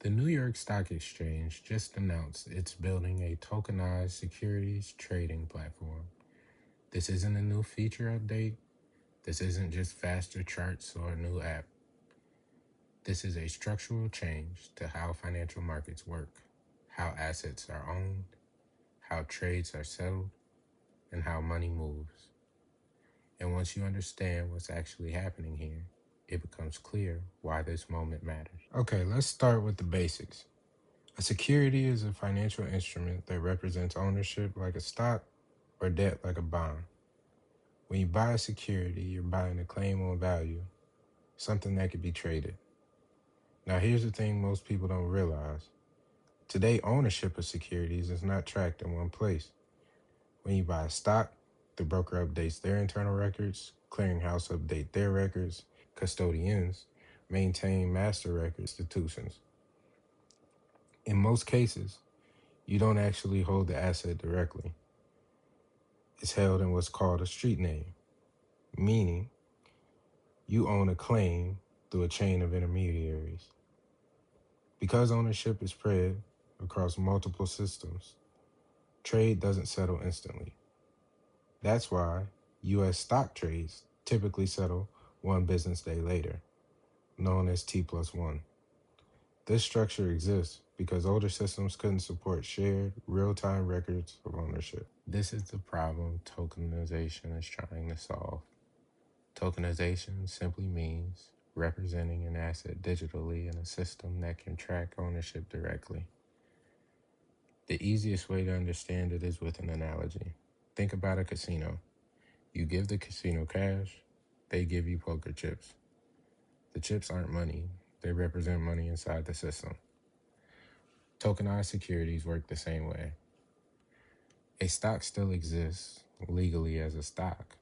The New York Stock Exchange just announced it's building a tokenized securities trading platform. This isn't a new feature update. This isn't just faster charts or a new app. This is a structural change to how financial markets work, how assets are owned, how trades are settled, and how money moves. And once you understand what's actually happening here, it becomes clear why this moment matters. Okay, let's start with the basics. A security is a financial instrument that represents ownership like a stock or debt like a bond. When you buy a security, you're buying a claim on value, something that could be traded. Now, here's the thing most people don't realize. Today, ownership of securities is not tracked in one place. When you buy a stock, the broker updates their internal records, clearinghouse update their records, custodians maintain master record institutions. In most cases, you don't actually hold the asset directly. It's held in what's called a street name, meaning you own a claim through a chain of intermediaries. Because ownership is spread across multiple systems, trade doesn't settle instantly. That's why U.S. stock trades typically settle one business day later, known as T+1. This structure exists because older systems couldn't support shared, real-time records of ownership. This is the problem tokenization is trying to solve. Tokenization simply means representing an asset digitally in a system that can track ownership directly. The easiest way to understand it is with an analogy. Think about a casino. You give the casino cash, they give you poker chips. The chips aren't money, they represent money inside the system. Tokenized securities work the same way. A stock still exists legally as a stock,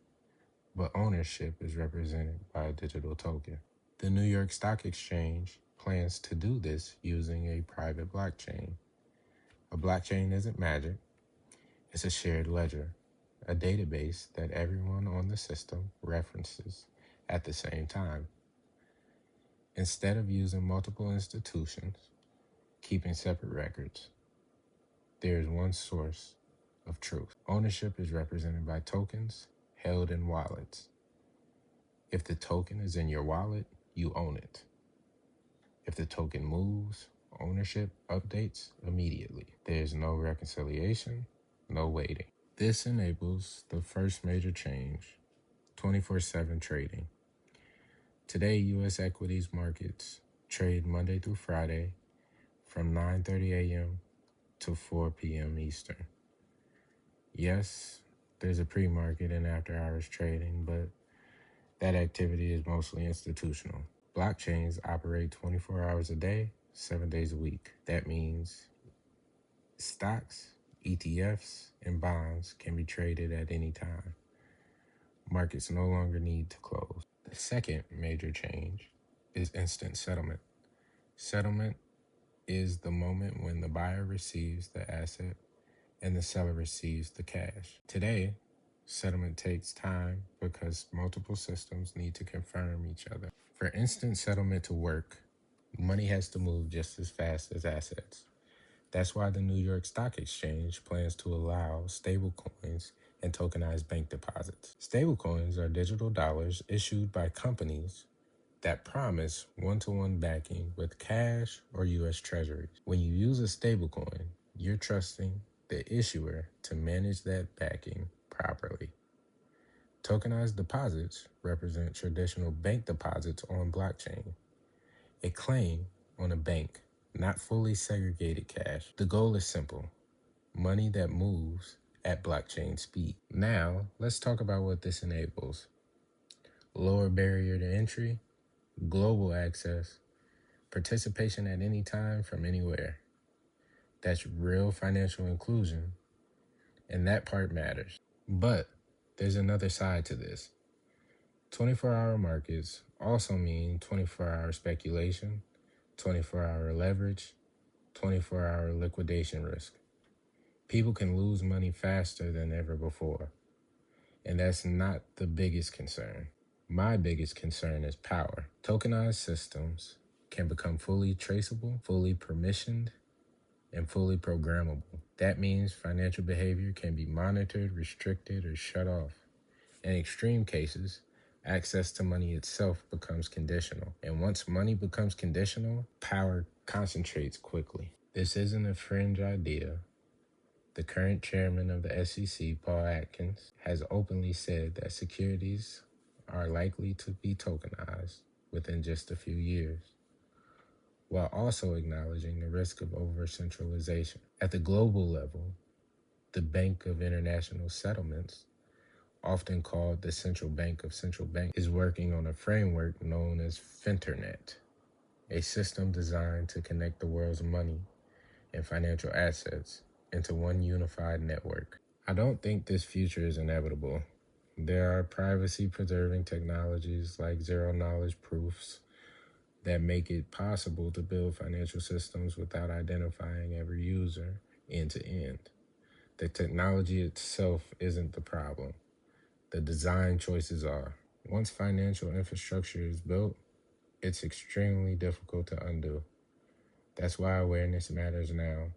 but ownership is represented by a digital token. The New York Stock Exchange plans to do this using a private blockchain. A blockchain isn't magic, it's a shared ledger, a database that everyone on the system references at the same time. Instead of using multiple institutions, keeping separate records, there is one source of truth. Ownership is represented by tokens held in wallets. If the token is in your wallet, you own it. If the token moves, ownership updates immediately. There's no reconciliation, no waiting. This enables the first major change, 24/7 trading. Today, U.S. equities markets trade Monday through Friday from 9:30 a.m. to 4 p.m. Eastern. Yes, there's a pre-market and after-hours trading, but that activity is mostly institutional. Blockchains operate 24 hours a day, 7 days a week. That means stocks, ETFs, and bonds can be traded at any time. Markets no longer need to close. The second major change is instant settlement. Settlement is the moment when the buyer receives the asset and the seller receives the cash. Today, settlement takes time because multiple systems need to confirm each other. For instant settlement to work, money has to move just as fast as assets. That's why the New York Stock Exchange plans to allow stablecoins and tokenized bank deposits. Stablecoins are digital dollars issued by companies that promise one-to-one backing with cash or U.S. treasuries. When you use a stablecoin, you're trusting the issuer to manage that backing properly. Tokenized deposits represent traditional bank deposits on blockchain, a claim on a bank, not fully segregated cash. The goal is simple: money that moves at blockchain speed. Now, let's talk about what this enables. Lower barrier to entry, global access, participation at any time from anywhere. That's real financial inclusion, and that part matters. But there's another side to this. 24-hour markets also mean 24-hour speculation, 24-hour leverage, 24-hour liquidation risk. People can lose money faster than ever before, and that's not the biggest concern. My biggest concern is power. Tokenized systems can become fully traceable, fully permissioned, and fully programmable. That means financial behavior can be monitored, restricted, or shut off. In extreme cases, access to money itself becomes conditional. And once money becomes conditional, power concentrates quickly. This isn't a fringe idea. The current chairman of the SEC, Paul Atkins, has openly said that securities are likely to be tokenized within just a few years, while also acknowledging the risk of over-centralization. At the global level, the Bank of International Settlements, often called the Central Bank of Central Banks, is working on a framework known as Finternet, a system designed to connect the world's money and financial assets into one unified network. I don't think this future is inevitable. There are privacy-preserving technologies like zero-knowledge proofs that make it possible to build financial systems without identifying every user end to end. The technology itself isn't the problem. The design choices are. Once financial infrastructure is built, it's extremely difficult to undo. That's why awareness matters now.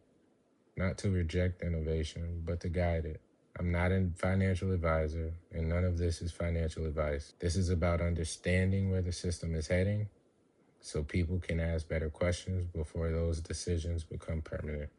Not to reject innovation, but to guide it. I'm not a financial advisor, and none of this is financial advice. This is about understanding where the system is heading so people can ask better questions before those decisions become permanent.